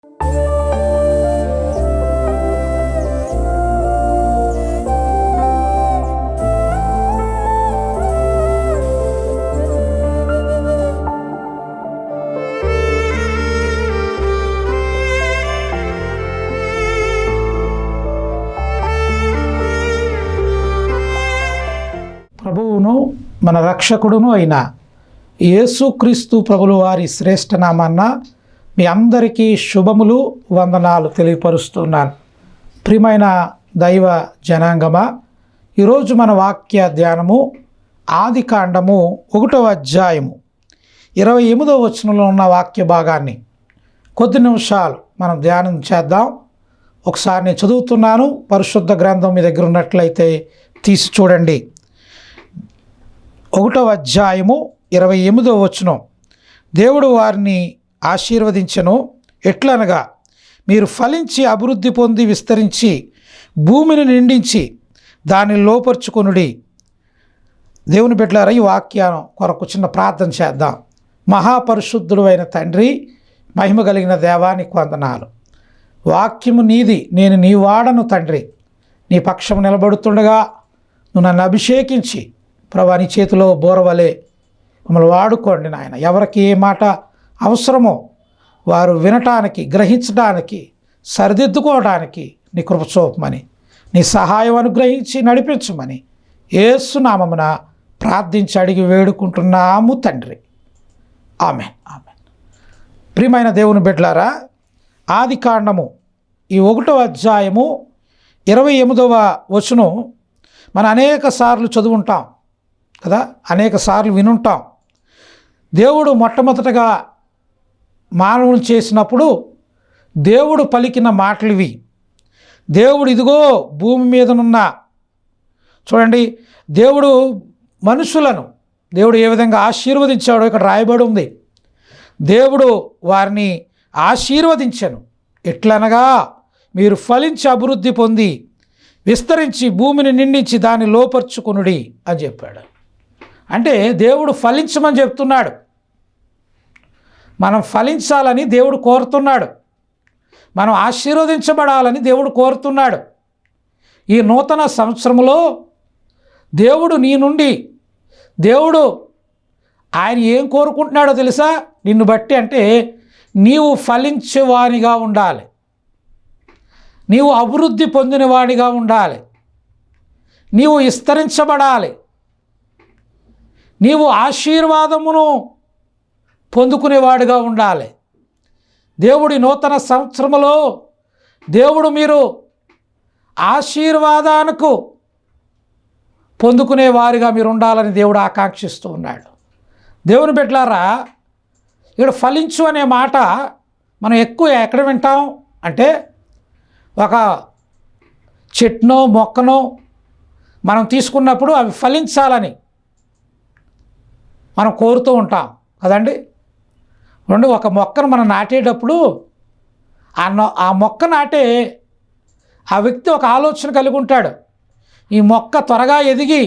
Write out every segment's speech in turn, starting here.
ప్రభువును మన రక్షకుడును అయిన యేసుక్రీస్తు ప్రభుల వారి శ్రేష్ఠ నామాన్న మీ అందరికీ శుభములు వందనాలు తెలియపరుస్తున్నాను. ప్రియమైన దైవ జనాంగమా, ఈరోజు మన వాక్య ధ్యానము ఆదికాండము 1వ అధ్యాయము 28వ వచనంలో ఉన్న వాక్య భాగాన్ని కొద్ది నిమిషాలు మనం ధ్యానం చేద్దాం. ఒకసారి నేను చదువుతున్నాను. పరిశుద్ధ గ్రంథం మీ దగ్గర ఉన్నట్లయితే తీసి చూడండి. 1వ అధ్యాయము 28వ వచనం. దేవుడు వారిని ఆశీర్వదించెను. ఎట్లనగా, మీరు ఫలించి అభివృద్ధి పొంది విస్తరించి భూమిని నిండించి దాన్ని లోపరుచుకొనుడి. దేవుని బిడ్డలారా, ఈ వాక్యాన్ని కొరకు చిన్న ప్రార్థన చేద్దాం. మహాపరిశుద్ధుడు అయిన తండ్రి, మహిమ కలిగిన దేవానికి వందనాలు. వాక్యము నీది, నేను నీ వాడను తండ్రి. నీ పక్షము నిలబడుతుండగా నువ్వు నన్ను అభిషేకించి ప్రభా నీ చేతిలో బోరవలే మమ్మల్ని వాడుకోండి నాయన. ఎవరికి ఏ మాట అవసరమో వారు వినటానికి, గ్రహించడానికి, సరిదిద్దుకోవడానికి నీ కృప చూపమని, నీ సహాయం అనుగ్రహించి నడిపించమని యేసు నామమున ప్రార్థించి అడిగి వేడుకుంటున్నాము తండ్రి. Amen, amen. ప్రియమైన దేవుని బిడ్డలారా, ఆదికాండము ఈ 1వ అధ్యాయము 28వ వచనం మనం అనేక సార్లు చదువుంటాం కదా, అనేక సార్లు వినుంటాం. దేవుడు మొట్టమొదటగా మానవుని చేసినప్పుడు దేవుడు పలికిన మాటలు ఇవి. దేవుడు ఇదిగో భూమి మీదనున్న, చూడండి, దేవుడు మనుషులను దేవుడు ఏ విధంగా ఆశీర్వదించాడో ఇక్కడ రాయబడి ఉంది. దేవుడు వారిని ఆశీర్వదించెను. ఎట్లనగా, మీరు ఫలించి అభివృద్ధి పొంది విస్తరించి భూమిని నిండించి దాన్ని లోపరుచుకొనుడి అని చెప్పాడు. అంటే దేవుడు ఫలించమని చెప్తున్నాడు. మనం ఫలించాలని దేవుడు కోరుతున్నాడు. మనం ఆశీర్వదించబడాలని దేవుడు కోరుతున్నాడు. ఈ నూతన సంవత్సరంలో దేవుడు నీ నుండి, దేవుడు ఆయన ఏం కోరుకుంటున్నాడో తెలుసా? నిన్ను బట్టి అంటే నీవు ఫలించేవానిగా ఉండాలి, నీవు అభివృద్ధి పొందినవాడిగా ఉండాలి, నీవు విస్తరించబడాలి, నీవు ఆశీర్వాదమును పొందుకునేవాడిగా ఉండాలి. దేవుడి నూతన సంవత్సరములో దేవుడు మీరు ఆశీర్వాదానికి పొందుకునేవారిగా మీరు ఉండాలని దేవుడు ఆకాంక్షిస్తూ ఉన్నాడు. దేవుని బిడ్డలారా, ఇక్కడ ఫలించు అనే మాట మనం ఎక్కువ ఎక్కడ వింటాం అంటే, ఒక చెట్టునో మొక్కనో మనం తీసుకున్నప్పుడు అవి ఫలించాలని మనం కోరుతూ ఉంటాం కదండి. ఒక మొక్కను మనం నాటేటప్పుడు ఆ మొక్క నాటే ఆ వ్యక్తి ఒక ఆలోచన కలిగి ఉంటాడు. ఈ మొక్క త్వరగా ఎదిగి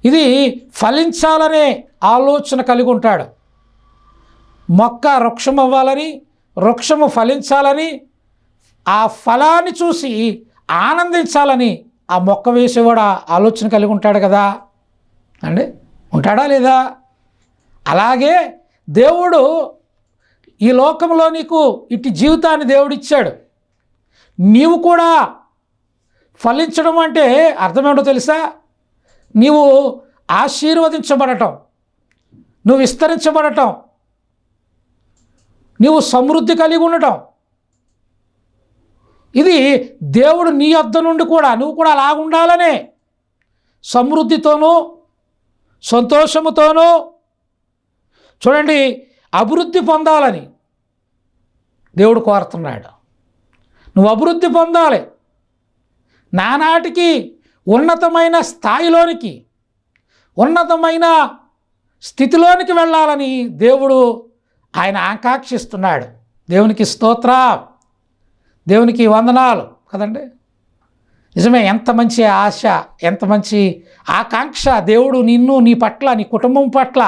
ఇది ఫలించాలనే ఆలోచన కలిగి ఉంటాడు. మొక్క వృక్షం అవ్వాలని, వృక్షము ఫలించాలని, ఆ ఫలాన్ని చూసి ఆనందించాలని ఆ మొక్క వేసేవాడు ఆలోచన కలిగి ఉంటాడు కదా అండి. ఉంటాడా లేదా? అలాగే దేవుడు ఈ లోకంలో నీకు ఇట్టి జీవితాన్ని దేవుడిచ్చాడు. నీవు కూడా ఫలించడం అంటే అర్థమేంటో తెలుసా? నీవు ఆశీర్వదించబడటం, నువ్వు విస్తరించబడటం, నీవు సమృద్ధి కలిగి ఉండటం. ఇది దేవుడు నీ యొద్ద నుండి కూడా నువ్వు కూడా అలాగుండాలనే సమృద్ధితోనూ సంతోషముతోనూ, చూడండి, అభివృద్ధి పొందాలని దేవుడు కోరుతున్నాడు. నువ్వు అభివృద్ధి పొందాలి, నానాటికి ఉన్నతమైన స్థాయిలోనికి, ఉన్నతమైన స్థితిలోనికి వెళ్ళాలని దేవుడు ఆయన ఆకాంక్షిస్తున్నాడు. దేవునికి స్తోత్రం, దేవునికి వందనాలు కదండి. నిజమే, ఎంత మంచి ఆశ, ఎంత మంచి ఆకాంక్ష దేవుడు నిన్ను, నీ పట్ల, నీ కుటుంబం పట్ల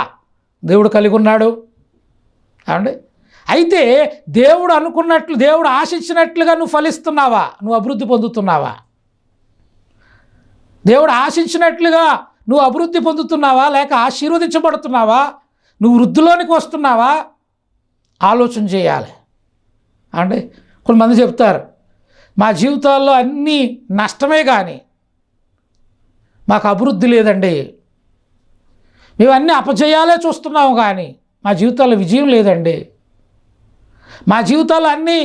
దేవుడు కలిగి ఉన్నాడు. కాబట్టి అయితే దేవుడు అనుకున్నట్లు, దేవుడు ఆశించినట్లుగా నువ్వు ఫలిస్తున్నావా? నువ్వు అభివృద్ధి పొందుతున్నావా? దేవుడు ఆశించినట్లుగా నువ్వు అభివృద్ధి పొందుతున్నావా, లేక ఆశీర్వదించబడుతున్నావా? నువ్వు వృద్ధిలోనికి వస్తున్నావా? ఆలోచన చేయాలి. అంటే కొంతమంది చెప్తారు, మా జీవితాల్లో అన్నీ నష్టమే కానీ మాకు అభివృద్ధి లేదండి, మేము అన్నీ అపజయాలే చూస్తున్నాము కానీ మా జీవితాల్లో విజయం లేదండి, మా జీవితాల్లో అన్నీ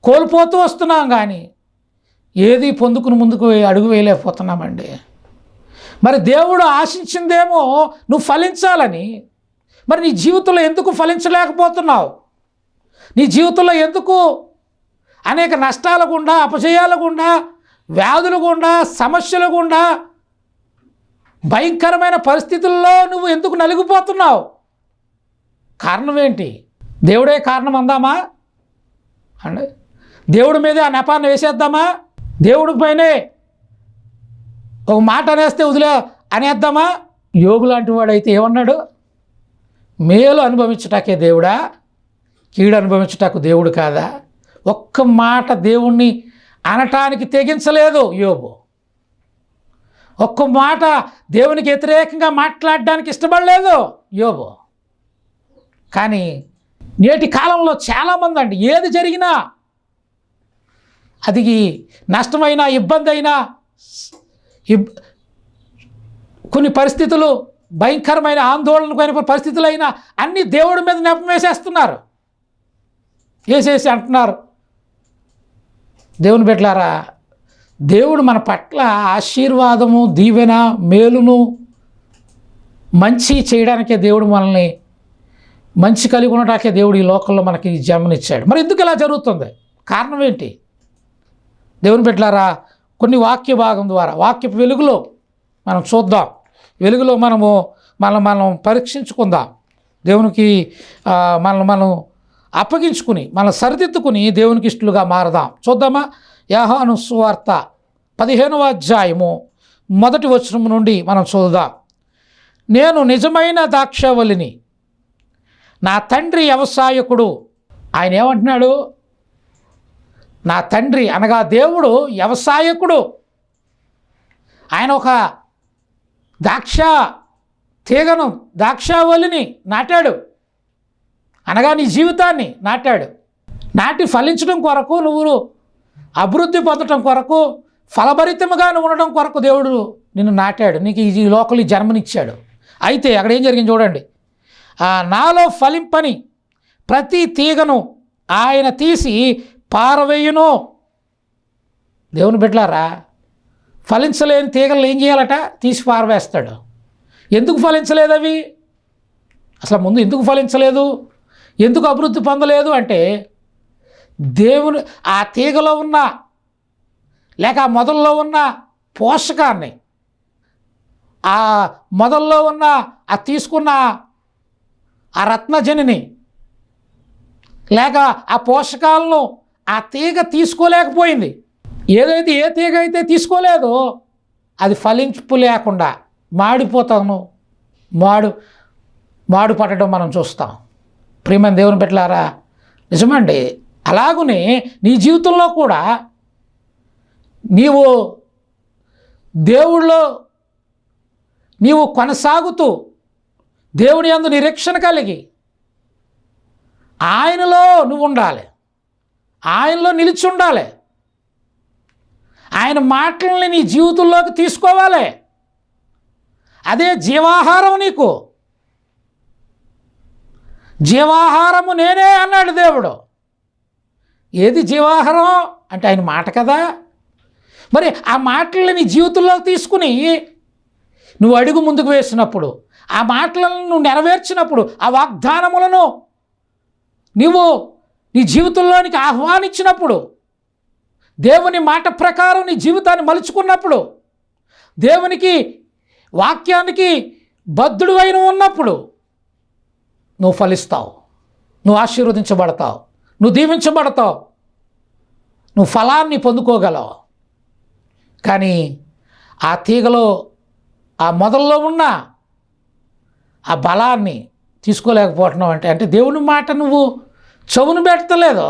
కోల్పోతూ వస్తున్నాం కానీ ఏది పొందుకుని ముందుకు అడుగు వేయలేకపోతున్నామండి. మరి దేవుడు ఆశించిందేమో నువ్వు ఫలించాలని, మరి నీ జీవితంలో ఎందుకు ఫలించలేకపోతున్నావు? నీ జీవితంలో ఎందుకు అనేక నష్టాల గుండా, అపజయాల గుండా, వ్యాధుల గుండా, సమస్యల గుండా, భయంకరమైన పరిస్థితుల్లో నువ్వు ఎందుకు నలిగిపోతున్నావు? కారణం ఏంటి? దేవుడే కారణం అందామా అండి? దేవుడి మీదే ఆ నెపాన్ని వేసేద్దామా? దేవుడి పైనే ఒక మాట అనేస్తే అనేద్దామా? యోబు లాంటి వాడైతే ఏమన్నాడు? మేలు అనుభవించటాకే దేవుడా, కీడు అనుభవించటాకు దేవుడు కాదా? ఒక్క మాట దేవుణ్ణి అనటానికి తెగించలేదు యోబు. ఒక్క మాట దేవునికి వ్యతిరేకంగా మాట్లాడడానికి ఇష్టపడలేదు యోబు. కానీ నేటి కాలంలో చాలామంది అండి, ఏది జరిగినా, అది నష్టమైనా, ఇబ్బంది అయినా, కొన్ని పరిస్థితులు భయంకరమైన ఆందోళనకైన పరిస్థితులైనా అన్నీ దేవుడి మీద నెపం వేసేస్తున్నారు. వేసేసి అంటున్నారు, దేవుని బిడ్డలారా, దేవుడు మన పట్ల ఆశీర్వాదము, దీవెన, మేలును, మంచి చేయడానికే దేవుడు మనల్ని, మంచి కలిగి ఉండటానికే దేవుడు ఈ లోకంలో మనకి జన్మనిచ్చాడు. మరి ఎందుకు ఇలా జరుగుతుంది? కారణం ఏంటి? దేవుని బిడ్డలారా, కొన్ని వాక్య భాగం ద్వారా, వాక్యపు వెలుగులో మనం చూద్దాం. వెలుగులో మనం పరీక్షించుకుందాం. దేవునికి మనం అప్పగించుకుని, మనం సరిదిద్దుకుని దేవునికి ఇష్టలుగా మారదాం. చూద్దామా? యోహాను సువార్త 15వ అధ్యాయము 1వ వచనం నుండి మనం చూద్దాం. నేను నిజమైన ద్రాక్షావల్లిని, నా తండ్రి వ్యవసాయకుడు. ఆయన ఏమంటున్నాడు? నా తండ్రి అనగా దేవుడు వ్యవసాయకుడు. ఆయన ఒక ద్రాక్ష తీగను, ద్రాక్షావల్లిని నాటాడు, అనగా నీ జీవితాన్ని నాటాడు. నాటి ఫలించడం కొరకు, నువ్వు అభివృద్ధి పొందడం కొరకు, ఫలభరితముగా నువ్వు ఉండడం కొరకు దేవుడు నిన్ను నాటాడు, నీకు ఈ లోకలి జన్మనిచ్చాడు. అయితే అక్కడ ఏం జరిగింది చూడండి. నాలో ఫలింపని ప్రతి తీగను ఆయన తీసి పారవేయును. దేవుని బిడ్డలారా, ఫలించలేని తీగలు ఏం చేయాలట? తీసి పారవేస్తాడు. ఎందుకు ఫలించలేదు అవి? అసలు ముందు ఎందుకు ఫలించలేదు, ఎందుకు అభివృద్ధి పొందలేదు అంటే, దేవుని ఆ తీగలో ఉన్న, లేక ఆ మొదల్లో ఉన్న పోషకాన్ని, ఆ మొదల్లో ఉన్న ఆ తీసుకున్న ఆ రత్నజనిని, లేక ఆ పోషకాలను ఆ తీగ తీసుకోలేకపోయింది. ఏ తీగ అయితే తీసుకోలేదో అది ఫలింపు లేకుండా మాడిపోతాను, మాడు పట్టడం మనం చూస్తాం. ప్రియమైన దేవుని బిడ్డలారా, నిజమండి. అలాగునే నీ జీవితంలో కూడా నీవు దేవుళ్ళో నీవు కొనసాగుతూ, దేవుని యందు నిరీక్షణ కలిగి ఆయనలో నువ్వు ఉండాలి, ఆయనలో నిలిచి ఉండాలి, ఆయన మాటల్ని నీ జీవితంలోకి తీసుకోవాలి. అదే జీవాహారం. నీకు జీవాహారము నేనే అన్నాడు దేవుడు. ఏది జీవాహారం అంటే ఆయన మాట కదా. మరి ఆ మాటల్ని నీ జీవితంలోకి తీసుకుని నువ్వు అడుగు ముందుకు వేసినప్పుడు, ఆ మాటలను నువ్వు నెరవేర్చినప్పుడు, ఆ వాగ్దానములను నువ్వు నీ జీవితంలోనికి ఆహ్వానించినప్పుడు, దేవుని మాట ప్రకారం నీ జీవితాన్ని మలుచుకున్నప్పుడు, దేవునికి వాక్యానికి బద్ధుడు అయిన ఉన్నప్పుడు నువ్వు ఫలిస్తావు, నువ్వు ఆశీర్వదించబడతావు, నువ్వు దీవించబడతావు, నువ్వు ఫలాన్ని పొందుకోగలవు. కానీ ఆ తీగలో, ఆ మొదల్లో ఉన్న ఆ బలాన్ని తీసుకోలేకపోతున్నావు అంటే దేవుని మాట నువ్వు చెవును పెట్టలేదు,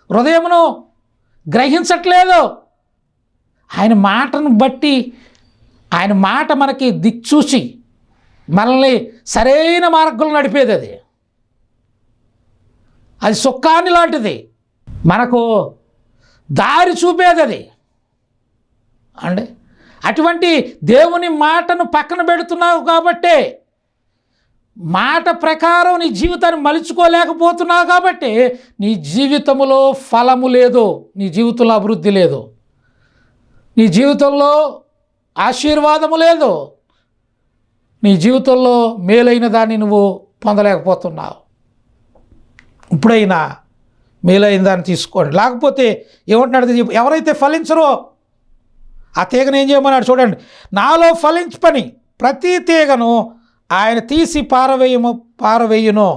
హృదయమును గ్రహించట్లేదు. ఆయన మాటను బట్టి, ఆయన మాట మనకి దిక్చూచి మనల్ని సరైన మార్గంలో నడిపేది. అది సుక్కాన్ని లాంటిది, మనకు దారి చూపేది అది అండి. అటువంటి దేవుని మాటను పక్కన పెడుతున్నావు కాబట్టే, మాట ప్రకారం నీ జీవితాన్ని మలుచుకోలేకపోతున్నావు కాబట్టి నీ జీవితంలో ఫలము లేదు, నీ జీవితంలో అభివృద్ధి లేదు, నీ జీవితంలో ఆశీర్వాదము లేదు, నీ జీవితంలో మేలైన దాన్ని నువ్వు పొందలేకపోతున్నావు. ఇప్పుడైనా మేలైన దాన్ని తీసుకోండి. లేకపోతే ఏమంటున్నాడు, ఎవరైతే ఫలించరో ఆ తీగను ఏం చేయమన్నాడు చూడండి. నాలో ఫలించని ప్రతి తీగను ఆయన తీసి పారవేయును.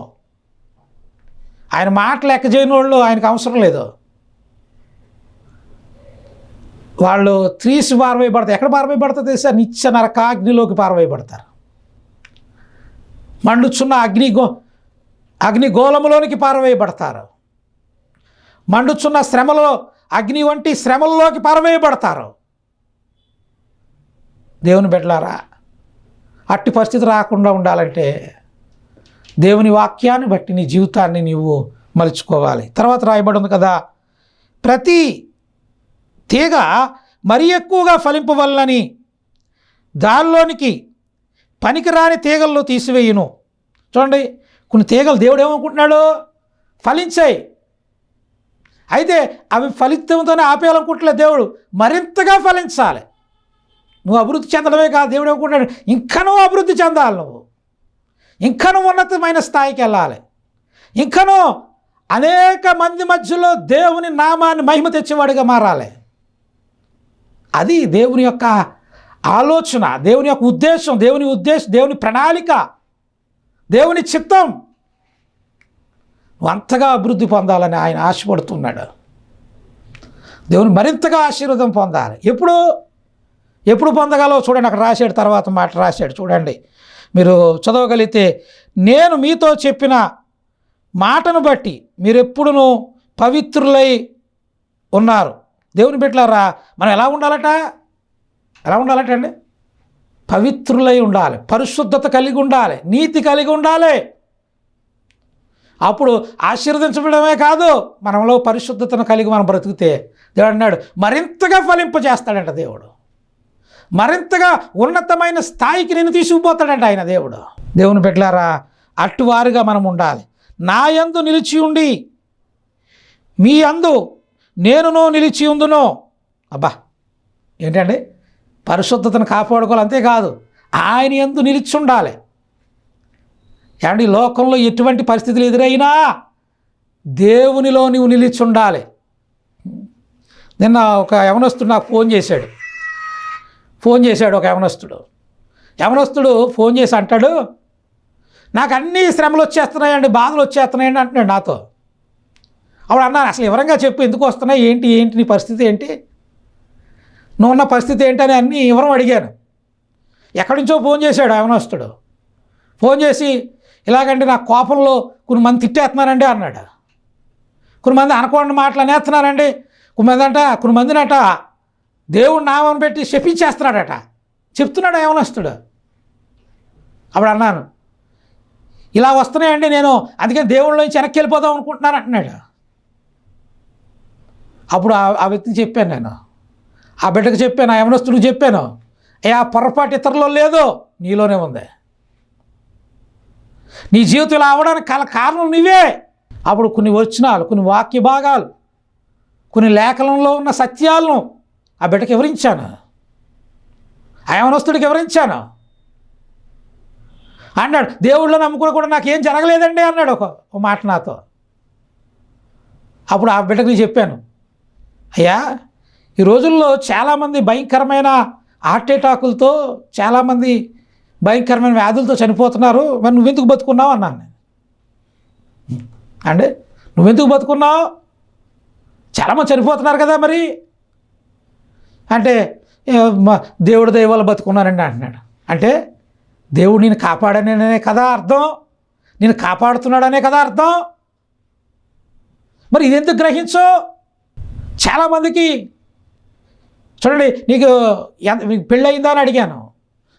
ఆయన మాట లెక్క చేయని వాళ్ళు ఆయనకు అవసరం లేదు. వాళ్ళు తీసి పారవేయబడతారు. ఎక్కడ పారవేయబడతారు తెలుసా? నిత్య నరకాగ్నిలోకి పారవేయబడతారు. మండుచున్న అగ్నిగోళములోనికి పారవేయబడతారు. మండుచున్న శ్రమలో, అగ్ని వంటి శ్రమల్లోకి పారవేయబడతారు. దేవుని బిడ్డలారా, అట్టి పరిస్థితి రాకుండా ఉండాలంటే దేవుని వాక్యాన్ని బట్టి నీ జీవితాన్ని నీవు మలుచుకోవాలి. తర్వాత రాయబడి ఉంది కదా, ప్రతి తీగ మరీ ఎక్కువగా ఫలింపవలనని దానిలోనికి పనికిరాని తీగల్లో తీసివేయును. చూడండి, కొన్ని తీగలు దేవుడు ఏమనుకుంటున్నాడు, ఫలించాయి, అయితే అవి ఫలితంతోనే ఆపేయాలనుకుంటలే దేవుడు, మరింతగా ఫలించాలి. నువ్వు అభివృద్ధి చెందడమే కాదు, దేవుడు ఏమనుకుంటున్నాడు, ఇంకనూ అభివృద్ధి చెందాలి, నువ్వు ఇంకనూ ఉన్నతమైన స్థాయికి వెళ్ళాలి, ఇంకనూ అనేక మంది మధ్యలో దేవుని నామాన్ని మహిమ తెచ్చేవాడిగా మారాలి. అది దేవుని యొక్క ఆలోచన, దేవుని యొక్క ఉద్దేశం, దేవుని ప్రణాళిక, దేవుని చిత్తం. నువ్వు అంతగా అభివృద్ధి పొందాలని ఆయన ఆశపడుతున్నాడు. దేవుని మరింతగా ఆశీర్వాదం పొందాలి. ఎప్పుడు పొందగలవు చూడండి, అక్కడ రాశాడు, తర్వాత మాట రాశాడు చూడండి, మీరు చదవగలిగితే, నేను మీతో చెప్పిన మాటను బట్టి మీరెప్పుడునూ పవిత్రులై ఉన్నారు. దేవుని బిడ్డలారా, మనం ఎలా ఉండాలట అండి? పవిత్రులై ఉండాలి, పరిశుద్ధత కలిగి ఉండాలి, నీతి కలిగి ఉండాలి. అప్పుడు ఆశీర్వదించడమే కాదు, మనలో పరిశుద్ధతను కలిగి మనం బ్రతికితే దేవుడు అన్నాడు మరింతగా ఫలింపజేస్తాడంట. దేవుడు మరింతగా ఉన్నతమైన స్థాయికి నేను తీసుకుపోతాడంట ఆయన దేవుడు. దేవుని బిడ్డలారా, అట్టువారుగా మనం ఉండాలి. నా యందు నిలిచి ఉండి మీ యందు నేనును నిలిచి ఉందును. అబ్బా, ఏంటండి, పరిశుద్ధతను కాపాడుకోవాలి, అంతేకాదు ఆయన యందు నిలిచి ఉండాలి. ఏమండి, లోకంలో ఎటువంటి పరిస్థితులు ఎదురైనా దేవునిలో నువ్వు నిలిచి ఉండాలి. నిన్న ఒక యవనస్తుడు నాకు ఫోన్ చేశాడు ఒక యవనస్తుడు ఫోన్ చేసి అంటాడు, నాకు అన్ని శ్రమలు వచ్చేస్తున్నాయండి, బాధలు వచ్చేస్తున్నాయండి అంటున్నాడు నాతో. అప్పుడు అన్నాను, అసలు వివరంగా చెప్పు, ఎందుకు వస్తున్నాయి, ఏంటి నీ పరిస్థితి ఏంటి, నువ్వు ఉన్న పరిస్థితి ఏంటని అన్నీ వివరం అడిగాను. ఎక్కడి నుంచో ఫోన్ చేశాడు యవనస్తుడు. ఫోన్ చేసి, ఇలాగండి నా కోపంలో కొన్ని మంది తిట్టేస్తున్నారండి అన్నాడు. కొన్ని మంది అనకూడని మాటలు అనేస్తున్నారండి, కొన్ని మందినట దేవుడు నామం పెట్టి శపించేస్తున్నాడట, చెప్తున్నాడు యవనస్తుడు. అప్పుడు అన్నాను, ఇలా వస్తున్నాయండి, నేను అందుకని దేవుళ్ళ నుంచి వెనక్కి వెళ్ళిపోదాం అనుకుంటున్నాను అంటున్నాడు. అప్పుడు ఆ వ్యక్తికి చెప్పాను, నేను ఆ బిడ్డకు చెప్పాను, ఆ యవనస్తుడికి చెప్పాను, ఆ పొరపాటు ఇతరులో లేదు, నీలోనే ఉంది. నీ జీవితం ఇలా అవడానికి కారణం నువ్వే. అప్పుడు కొన్ని వచనాలు, కొన్ని వాక్య భాగాలు, కొన్ని లేఖనంలో ఉన్న సత్యాలను ఆ బిడ్డకి వివరించాను, ఆ యవనస్తుడికి వివరించాను. అన్నాడు, దేవుళ్ళో నమ్ముకుని కూడా నాకేం జరగలేదండి అన్నాడు ఒక మాట నాతో. అప్పుడు ఆ బిడ్డకి చెప్పాను, అయ్యా, ఈ రోజుల్లో చాలామంది భయంకరమైన హార్ట్ అటాకులతో, చాలామంది భయంకరమైన వ్యాధులతో చనిపోతున్నారు, మరి నువ్వెందుకు బతుకున్నావు అన్నాను నేను. అంటే నువ్వెందుకు బతుకున్నావు, చాలామంది చనిపోతున్నారు కదా మరి అంటే, దేవుడి దయ వల్ల బతుకున్నానండి అంటున్నాడు. అంటే దేవుడు నేను కాపాడనే కదా అర్థం, నేను కాపాడుతున్నాడనే కదా అర్థం. మరి ఇది ఎందుకు గ్రహించో? చాలామందికి చూడండి, మీకు పెళ్ళయిందా అని అడిగాను.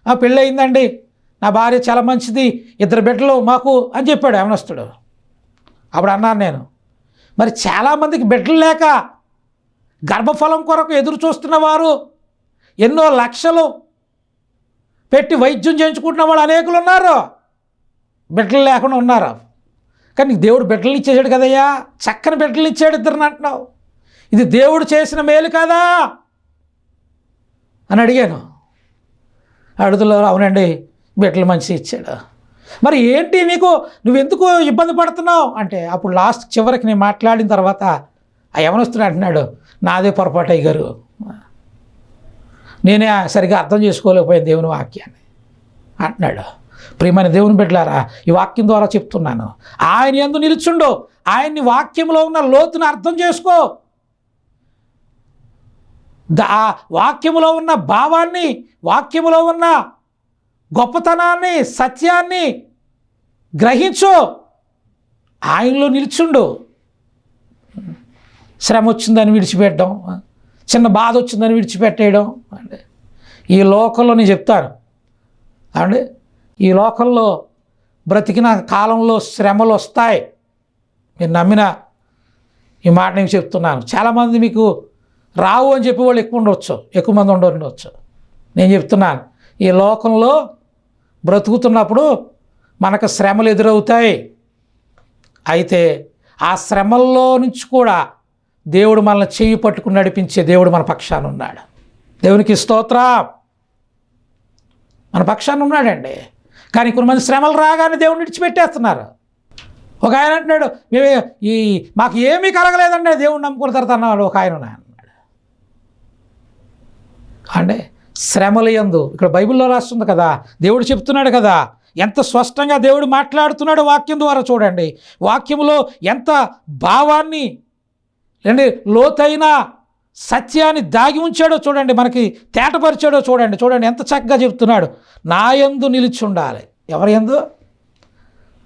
పెళ్ళయిందండి, నా భార్య చాలా మంచిది, 2 బిడ్డలు మాకు అని చెప్పాడు యవనస్తుడు. అప్పుడు అన్నాను నేను, మరి చాలామందికి బిడ్డలు లేక గర్భఫలం కొరకు ఎదురు చూస్తున్న వారు, ఎన్నో లక్షలు పెట్టి వైద్యం చేయించుకుంటున్న వాళ్ళు అనేకులు ఉన్నారు, బిడ్డలు లేకుండా ఉన్నారు. కానీ దేవుడు బిడ్డలు ఇచ్చేసాడు కదయ్యా, చక్కని బిడ్డలు ఇచ్చాడు 2 అంటున్నావు, ఇది దేవుడు చేసిన మేలు కదా అని అడిగాను. అడుగులో అవునండి, బిడ్డలు మంచి ఇచ్చాడు. మరి ఏంటి నీకు, నువ్వెందుకు ఇబ్బంది పడుతున్నావు అంటే, అప్పుడు లాస్ట్ చివరికి నేను మాట్లాడిన తర్వాత ఆ యవనస్తుడు అంటున్నాడు, నాదే పొరపాటు అయ్యారు, నేనే సరిగా అర్థం చేసుకోలేకపోయాను దేవుని వాక్యాన్ని అంటున్నాడు. ప్రియమైన దేవుని బిడ్డలారా, ఈ వాక్యం ద్వారా చెప్తున్నాను, ఆయన యందు నిలుచుండు, ఆయన్ని వాక్యంలో ఉన్న లోతును అర్థం చేసుకో, వాక్యములో ఉన్న భావాన్ని, వాక్యములో ఉన్న గొప్పతనాన్ని, సత్యాన్ని గ్రహించు, ఆయనలో నిల్చుండు. శ్రమ వచ్చిందని విడిచిపెట్టడం, చిన్న బాధ వచ్చిందని విడిచిపెట్టేయడం అంటే, ఈ లోకంలో నేను చెప్తాను అంటే, ఈ లోకంలో బ్రతికిన కాలంలో శ్రమలు వస్తాయి. మీరు నమ్మిన ఈ మాట నేను చెప్తున్నాను. చాలామంది మీకు రావు అని చెప్పి వాళ్ళు ఎక్కువ మంది ఉండవచ్చు. నేను చెప్తున్నాను, ఈ లోకంలో బ్రతుకుతున్నప్పుడు మనకు శ్రమలు ఎదురవుతాయి. అయితే ఆ శ్రమల్లో నుంచి కూడా దేవుడు మనల్ని చేయి పట్టుకుని నడిపించే దేవుడు మన పక్షాన ఉన్నాడు. దేవునికి స్తోత్రం. మన పక్షాన ఉన్నాడండి. కానీ కొంతమంది శ్రమలు రాగానే దేవుడిని విడిచిపెట్టేస్తున్నారు. ఒక ఆయన అంటున్నాడు, మాకు ఏమీ కలగలేదండి దేవుడిని నమ్ముకున్న తర్వాత అన్నాడు ఒక ఆయన అన్నాడు. అంటే శ్రమల యందు, ఇక్కడ బైబిల్లో రాస్తుంది కదా, దేవుడు చెప్తున్నాడు కదా, ఎంత స్పష్టంగా దేవుడు మాట్లాడుతున్నాడు వాక్యం ద్వారా. చూడండి, వాక్యంలో ఎంత భావాన్ని లేండి లోతైన సత్యాన్ని దాగి ఉంచాడో చూడండి, మనకి తేటపరిచాడో చూడండి. ఎంత చక్కగా చెప్తున్నాడు, నా యందు నిలిచి ఉండాలి. ఎవరి యందు?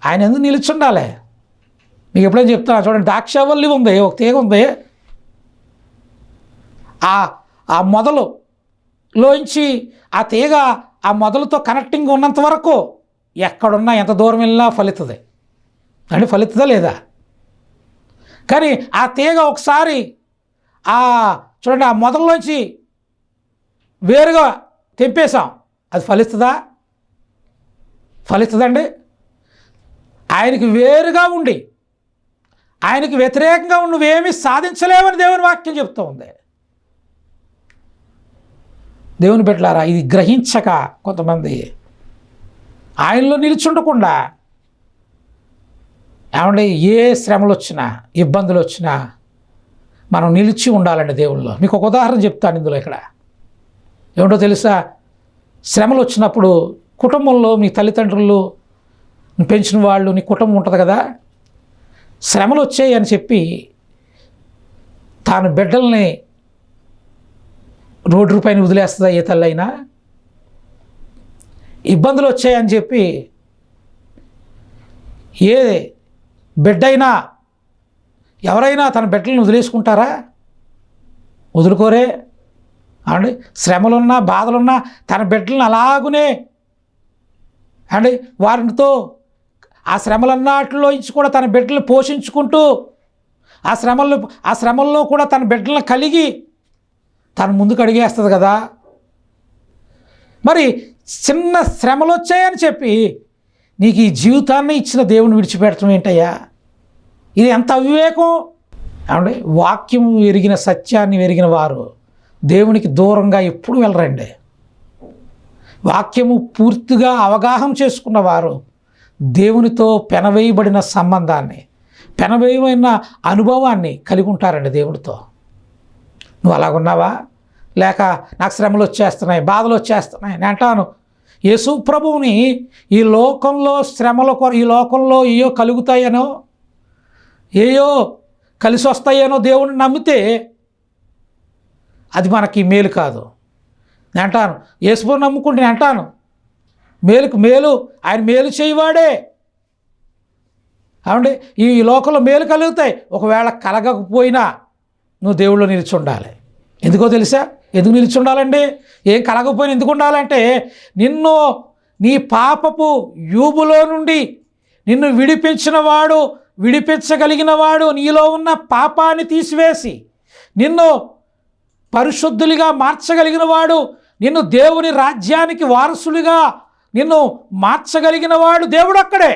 ఆయన యందు నిలిచి ఉండాలి. మీకు ఎప్పుడైనా చెప్తున్నా చూడండి, ద్రాక్షావల్లి ఉంది, ఒక తీగ ఉంది, ఆ మొదలులోంచి ఆ తీగ ఆ మొదలుతో కనెక్టింగ్ ఉన్నంత వరకు ఎక్కడున్నా ఎంత దూరం వెళ్ళినా ఫలితుంది అంటే, ఫలితుందా లేదా? కానీ ఆ తీగ ఒకసారి చూడండి, ఆ మొదల్లోంచి వేరుగా తెంపేశాం, అది ఫలిస్తుందండి? ఆయనకి వేరుగా ఉండి, ఆయనకి వ్యతిరేకంగా నువ్వేమీ సాధించలేవని దేవుని వాక్యం చెప్తూ ఉంది. దేవుని బిడ్డలారా, ఇది గ్రహించక కొంతమంది ఆయనలో నిలిచుండకుండా, ఏమంటే ఏ శ్రమలు వచ్చినా, ఇబ్బందులు వచ్చినా మనం నిలిచి ఉండాలండి దేవుళ్ళలో. మీకు ఒక ఉదాహరణ చెప్తాను ఇందులో. ఇక్కడ ఏమిటో తెలుసా, శ్రమలు వచ్చినప్పుడు కుటుంబంలో మీ తల్లిదండ్రులు పెంచిన వాళ్ళు, నీ కుటుంబం ఉంటుంది కదా, శ్రమలు వచ్చాయి అని చెప్పి తాను బిడ్డల్ని రోడ్డు పైన వదిలేస్తుందా ఏ తల్లి అయినా? ఇబ్బందులు వచ్చాయని చెప్పి ఏ బిడ్డైనా, ఎవరైనా తన బిడ్డలను వదిలేసుకుంటారా? వదులుకోరే అండి. శ్రమలున్నా, బాధలున్నా తన బిడ్డలను అలాగునే అండి వారితో ఆ శ్రమలన్నిటిలో నుంచి కూడా తన బిడ్డలను పోషించుకుంటూ, ఆ శ్రమల్లో కూడా తన బిడ్డలను కలిగి తను ముందుకు అడిగేస్తుంది కదా. మరి చిన్న శ్రమలు వచ్చాయని చెప్పి నీకు ఈ జీవితాన్ని ఇచ్చిన దేవుని విడిచిపెట్టడం ఏంటయ్యా? ఇది ఎంత అవివేకం అంటే. వాక్యం ఎరిగిన, సత్యాన్ని ఎరిగిన వారు దేవునికి దూరంగా ఎప్పుడు వెళ్ళరండి. వాక్యము పూర్తిగా అవగాహన చేసుకున్నవారు దేవునితో పెనవేయబడిన సంబంధాన్ని, పెనవేయమైన అనుభవాన్ని కలిగి ఉంటారండి దేవుడితో. నువ్వు అలాగున్నావా? లేక నాకు శ్రమలు వచ్చేస్తున్నాయి, బాధలు వచ్చేస్తున్నాయి నేను అంటాను. యేసు ప్రభువుని ఈ లోకంలో ఈ లోకంలో ఏయో కలుగుతాయనో, ఏయో కలిసి వస్తాయనో దేవుడిని నమ్మితే అది మనకి మేలు కాదు. నేను అంటాను, యేసుని నమ్ముకుంటే నేను అంటాను, మేలుకు మేలు, ఆయన మేలు చేయవాడే, ఏమండి ఈ లోకంలో మేలు కలుగుతాయి, ఒకవేళ కలగకపోయినా నువ్వు దేవుళ్ళు నిలిచి ఉండాలి. ఎందుకో తెలుసా? ఎందుకు నిలిచి ఉండాలండి? ఏం కలగకపోయినా ఎందుకు ఉండాలంటే, నిన్ను నీ పాపపు యూబులో నుండి నిన్ను విడిపించగలిగిన వాడు, నీలో ఉన్న పాపాన్ని తీసివేసి నిన్ను పరిశుద్ధులుగా మార్చగలిగిన వాడు, నిన్ను దేవుని రాజ్యానికి వారసులుగా నిన్ను మార్చగలిగిన వాడు దేవుడు అక్కడే.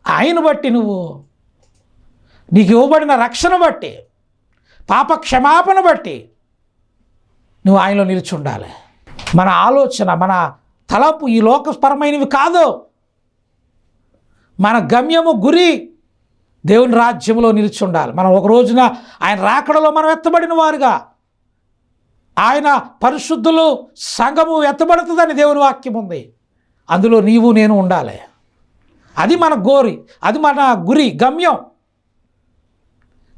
ఆయన బట్టి నీకు ఇవ్వబడిన రక్షణ బట్టి, పాప క్షమాపణ బట్టి నువ్వు ఆయనలో నిలిచి ఉండాలి. మన ఆలోచన, మన తలంపు ఈ లోకపరమైనవి కాదు. మన గమ్యము, గురి దేవుని రాజ్యంలో నిలిచి ఉండాలి. మనం ఒక రోజున ఆయన రాకడలో మనం ఎత్తబడిన వారుగా, ఆయన పరిశుద్ధులు సంఘము ఎత్తబడుతుందని దేవుని వాక్యం ఉంది. అందులో నీవు నేను ఉండాలి. అది మన గోరి, అది మన గురి, గమ్యం.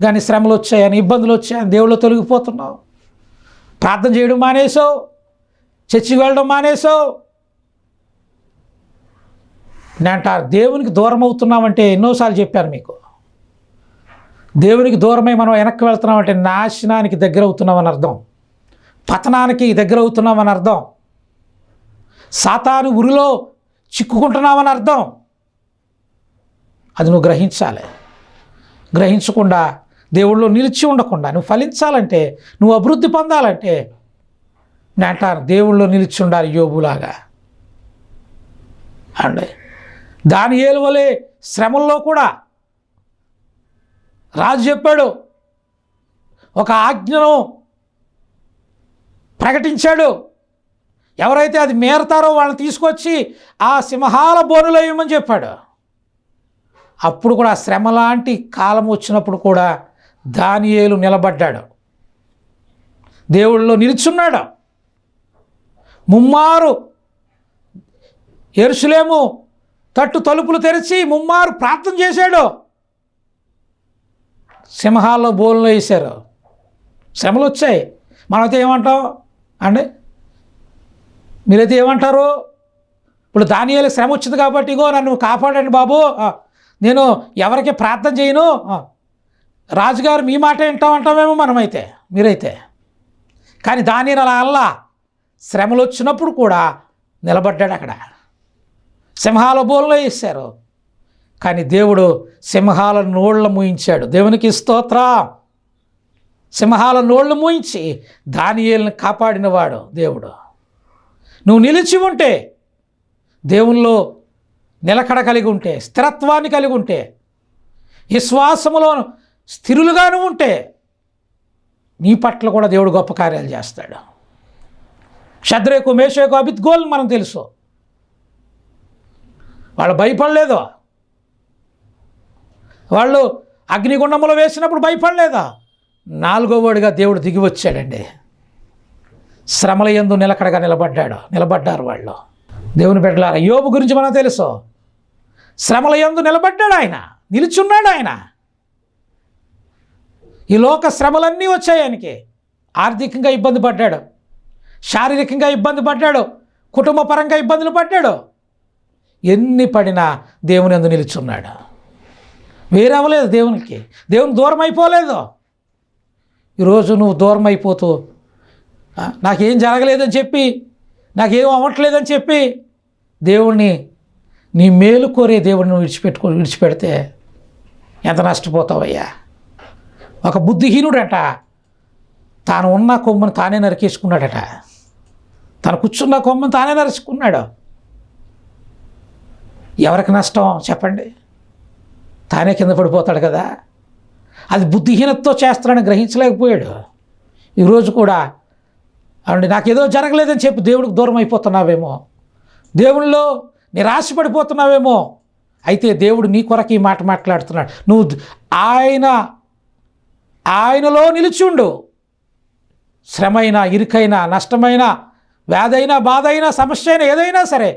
కానీ శ్రమలు వచ్చాయని, ఇబ్బందులు వచ్చాయని దేవుళ్ళు తొలగిపోతున్నావు, ప్రార్థన చేయడం మానేసావు, చర్చికి వెళ్ళడం మానేసావు. నేనంటారు దేవునికి దూరం అవుతున్నామంటే, ఎన్నోసార్లు చెప్పాను మీకు, దేవునికి దూరమై మనం వెనక్కి వెళ్తున్నామంటే నాశనానికి దగ్గర అవుతున్నామని అర్థం, పతనానికి దగ్గర అవుతున్నామని అర్థం, సాతాను ఉరిలో చిక్కుకుంటున్నామని అర్థం. అది నువ్వు గ్రహించాలి. గ్రహించకుండా, దేవుళ్ళో నిలిచి ఉండకుండా, నువ్వు ఫలించాలంటే, నువ్వు అభివృద్ధి పొందాలంటే నేనంటాను దేవుళ్ళో నిలిచి ఉండాలి. యోబులాగా అండి. దానియేలు వలె శ్రమల్లో కూడా రాజు చెప్పాడు, ఒక ఆజ్ఞను ప్రకటించాడు. ఎవరైతే అది మేరతారో వాళ్ళని తీసుకొచ్చి ఆ సింహాల బోనులో ఇవ్వమని చెప్పాడు. అప్పుడు కూడా శ్రమ లాంటి కాలం వచ్చినప్పుడు కూడా దానియేలు నిలబడ్డాడు, దేవుళ్ళలో నిలుచున్నాడు. ముమ్మారు యెరూషలేము తలుపులు తెరిచి ముమ్మారు ప్రార్థన చేశాడు. సింహాల్లో బోన్లో వేశారు. శ్రమలు వచ్చాయి. మనమైతే ఏమంటాం అండి? మీరైతే ఏమంటారు? ఇప్పుడు దానియేలు శ్రమ వచ్చింది కాబట్టి, ఇగో నన్ను కాపాడండి బాబు, నేను ఎవరికి ప్రార్థన చేయను, రాజుగారు మీ మాట వింటామంటామేమో మనమైతే, మీరైతే. కానీ దానియేలు అలా శ్రమలు వచ్చినప్పుడు కూడా నిలబడ్డాడు అక్కడ. సింహాల బోన్లో వేశారు, కానీ దేవుడు సింహాల నోళ్ళ మూయించాడు. దేవునికి స్తోత్రం. సింహాల నోళ్ళు మూయించి దానియేలుని కాపాడినవాడు దేవుడు. నువ్వు నిలిచి ఉంటే, దేవునిలో నిలకడ కలిగి ఉంటే, స్థిరత్వాన్ని కలిగి ఉంటే, విశ్వాసములో స్థిరులుగాను ఉంటే, నీ పట్ల కూడా దేవుడు గొప్ప కార్యాలు చేస్తాడు. షద్రకు, మేషకు, అబేద్నెగోలు మనం తెలుసు. వాళ్ళు భయపడలేదు. వాళ్ళు అగ్నిగుండంలో వేసినప్పుడు భయపడలేదా? 4వ వాడిగా దేవుడు దిగి వచ్చాడండి. శ్రమల యందు నిలకడగా నిలబడ్డారు వాళ్ళు. దేవుని బిడ్డలారా, యోబు గురించి మనం తెలుసు. శ్రమల యందు నిలబడ్డాడు ఆయన, నిలుచున్నాడు ఆయన. ఈ లోక శ్రమలన్నీ వచ్చాయి ఆయనకి. ఆర్థికంగా ఇబ్బంది పడ్డాడు, శారీరకంగా ఇబ్బంది పడ్డాడు, కుటుంబ పరంగా ఇబ్బందులు పడ్డాడు. ఎన్ని పడినా దేవుని యందు నిలుచున్నాడు. వేరవ్వలేదు దేవునికి. దేవుని దూరం అయిపోలేదు. ఈరోజు నువ్వు దూరం అయిపోతూ, నాకేం జరగలేదని చెప్పి, నాకేం అవ్వట్లేదని చెప్పి దేవుణ్ణి, నీ మేలు కోరే దేవుడిని విడిచిపెడితే ఎంత నష్టపోతావయ్యా. ఒక బుద్ధిహీనుడట తాను ఉన్న కొమ్మను తానే నరికేసుకున్నాడట. తను కూర్చున్న కొమ్మను తానే నరుచుకున్నాడు. ఎవరికి నష్టం చెప్పండి? తానే కింద పడిపోతాడు కదా. అది బుద్ధిహీనతతో చేస్తాడని గ్రహించలేకపోయాడు. ఈరోజు కూడా అవునండి, నాకేదో జరగలేదని చెప్పి దేవుడికి దూరం అయిపోతున్నావేమో, దేవుళ్ళో నిరాశపడిపోతున్నావేమో. అయితే దేవుడు నీ కొరకు ఈ మాట మాట్లాడుతున్నాడు. నువ్వు ఆయనలో నిలిచుండు. శ్రమైనా, ఇరుకైనా, నష్టమైనా, వ్యాధైనా, బాధ అయినా, సమస్య అయినా, ఏదైనా సరే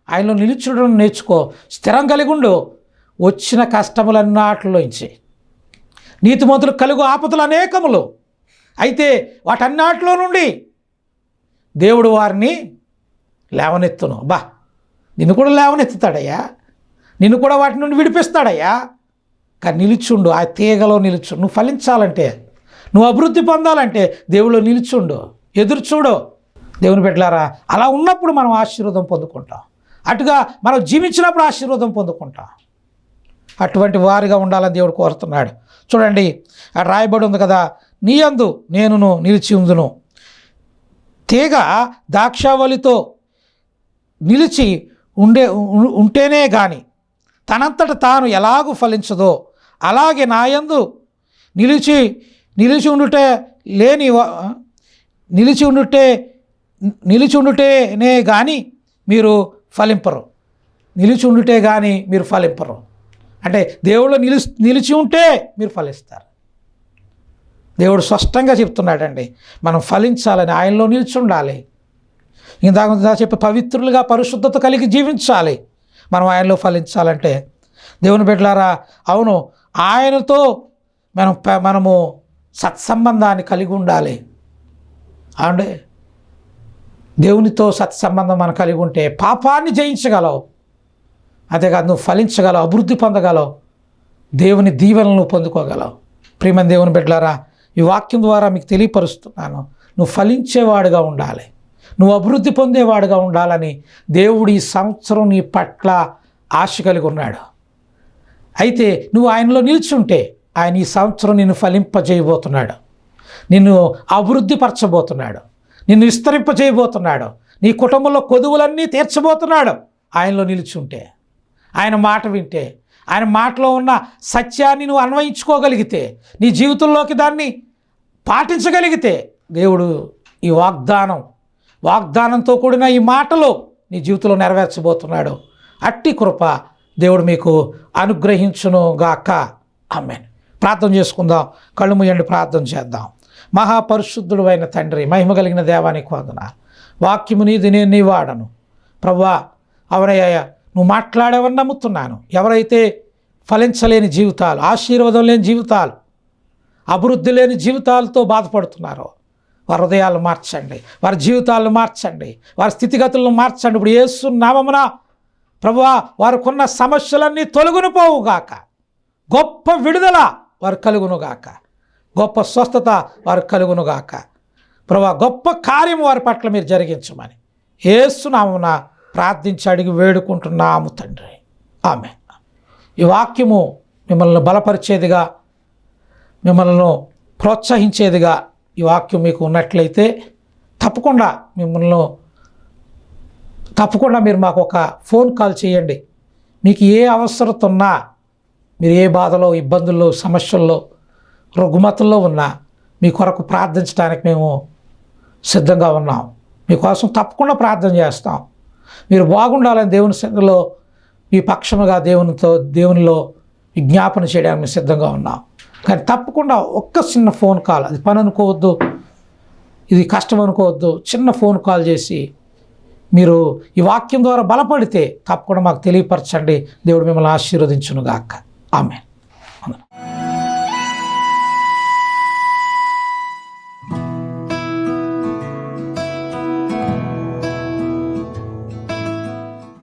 ఆయనలో నిలుచుండడం నేర్చుకో. స్థిరం కలిగి ఉండు. వచ్చిన కష్టములన్నిటిలోంచి నీతిమంతులకు కలుగు ఆపదలు అనేకములు. అయితే వాటన్నిటిలో నుండి దేవుడు వారిని లేవనెత్తును. నిన్ను కూడా లేవనెత్తుతాడయ్యా. నిన్ను కూడా వాటి నుండి విడిపిస్తాడయ్యా. కానీ నిలుచుండు, ఆ తీగలో నిలుచుండు. నువ్వు ఫలించాలంటే, నువ్వు అభివృద్ధి పొందాలంటే దేవుళ్ళు నిలుచుండు, ఎదురు చూడు. దేవుని బిడ్డలారా, అలా ఉన్నప్పుడు మనం ఆశీర్వాదం పొందుకుంటాం. అటుగా మనం జీవించినప్పుడు ఆశీర్వాదం పొందుకుంటాం. అటువంటి వారిగా ఉండాలని దేవుడు కోరుతున్నాడు. చూడండి, అక్కడ రాయబడి ఉంది కదా, నీ యందు నేనును నిలిచి ఉందును. తీగ ద్రాక్షావళితో నిలిచి ఉంటేనే కానీ తనంతట తాను ఎలాగూ ఫలించదో, అలాగే నా యందు నిలిచి ఉండుటేనే కానీ మీరు ఫలింపరు. నిలిచి ఉండుటే కానీ మీరు ఫలింపరు అంటే దేవుళ్ళు నిలిచి ఉంటే మీరు ఫలిస్తారు. దేవుడు స్పష్టంగా చెప్తున్నాడండి, మనం ఫలించాలని, ఆయనలో నిలిచి ఉండాలి. ఇందాక చెప్పి పవిత్రులుగా పరిశుద్ధత కలిగి జీవించాలి. మనం ఆయనలో ఫలించాలంటే దేవుని బిడ్డలారా, అవును, ఆయనతో మనము సత్సంబంధాన్ని కలిగి ఉండాలి. అంటే దేవునితో సత్సంబంధం మనం కలిగి ఉంటే పాపాన్ని జయించగలవు. అంతేకాదు నువ్వు ఫలించగలవు, అభివృద్ధి పొందగలవు, దేవుని దీవెనలను పొందుకోగలవు. ప్రియమైన దేవుని బిడ్డలారా, ఈ వాక్యం ద్వారా మీకు తెలియపరుస్తున్నాను, నువ్వు ఫలించేవాడుగా ఉండాలి, నువ్వు అభివృద్ధి పొందేవాడుగా ఉండాలని దేవుడు ఈ సంవత్సరం నీ పట్ల ఆశ కలిగి ఉన్నాడు. అయితే నువ్వు ఆయనలో నిల్చుంటే ఆయన ఈ సంవత్సరం నిన్ను ఫలింపజేయబోతున్నాడు, నిన్ను అభివృద్ధి పరచబోతున్నాడు, నిన్ను విస్తరింపజేయబోతున్నాడు, నీ కుటుంబంలో కొదువులన్నీ తీర్చబోతున్నాడు. ఆయనలో నిల్చుంటే, ఆయన మాట వింటే, ఆయన మాటలో ఉన్న సత్యాన్ని నువ్వు అన్వయించుకోగలిగితే, నీ జీవితంలోకి దాన్ని పాటించగలిగితే, దేవుడు ఈ వాగ్దానంతో కూడిన ఈ మాటలు నీ జీవితంలో నెరవేర్చబోతున్నాడు. అట్టి కృప దేవుడు మీకు అనుగ్రహించునుగాక. ఆమేన్. ప్రార్థన చేసుకుందాం. కళ్ళు మూయండి, ప్రార్థన చేద్దాం. మహాపరిశుద్ధుడు అయిన తండ్రి, మహిమ కలిగిన దేవానికి వందనాలు. వాక్యము నీది, నేను నీ వాడను. ప్రభువా, అవరయ్య నువ్వు మాట్లాడేవని నమ్ముతున్నాను. ఎవరైతే ఫలించలేని జీవితాలు, ఆశీర్వాదం లేని జీవితాలు, అభివృద్ధి లేని జీవితాలతో బాధపడుతున్నారో వారి హృదయాలు మార్చండి, వారి జీవితాలను మార్చండి, వారి స్థితిగతులను మార్చండి. ఇప్పుడు యేసు నామమున ప్రభువా, వారికున్న సమస్యలన్నీ తొలగునుపోవుగాక. గొప్ప విడుదల వారు కలుగునుగాక, గొప్ప స్వస్థత వారు కలుగునుగాక. ప్రభువా, గొప్ప కార్యం వారి పట్ల మీరు జరిగించమని యేసు నామమున ప్రార్థించి అడిగి వేడుకుంటున్నాము తండ్రి. ఆమేన్. ఈ వాక్యము మిమ్మల్ని బలపరిచేదిగా, మిమ్మల్ని ప్రోత్సహించేదిగా ఈ వాక్యం మీకు ఉన్నట్లయితే తప్పకుండా మీరు మాకు ఒక ఫోన్ కాల్ చేయండి. మీకు ఏ అవసరత ఉన్నా, మీరు ఏ బాధలో, ఇబ్బందుల్లో, సమస్యల్లో, రుగ్మతల్లో ఉన్నా మీ కొరకు ప్రార్థించడానికి మేము సిద్ధంగా ఉన్నాం. మీకోసం తప్పకుండా ప్రార్థన చేస్తాం. మీరు బాగుండాలని దేవుని సన్నిధిలో మీ పక్షముగా దేవునిలో విజ్ఞాపన చేయడానికి మేము సిద్ధంగా ఉన్నాం. కానీ తప్పకుండా ఒక్క చిన్న ఫోన్ కాల్, అది పని అనుకోవద్దు, ఇది కష్టం అనుకోవద్దు, చిన్న ఫోన్ కాల్ చేసి మీరు ఈ వాక్యం ద్వారా బలపడితే తప్పకుండా మాకు తెలియపరచండి. దేవుడు మిమ్మల్ని ఆశీర్వదించునుగాక. ఆమేన్.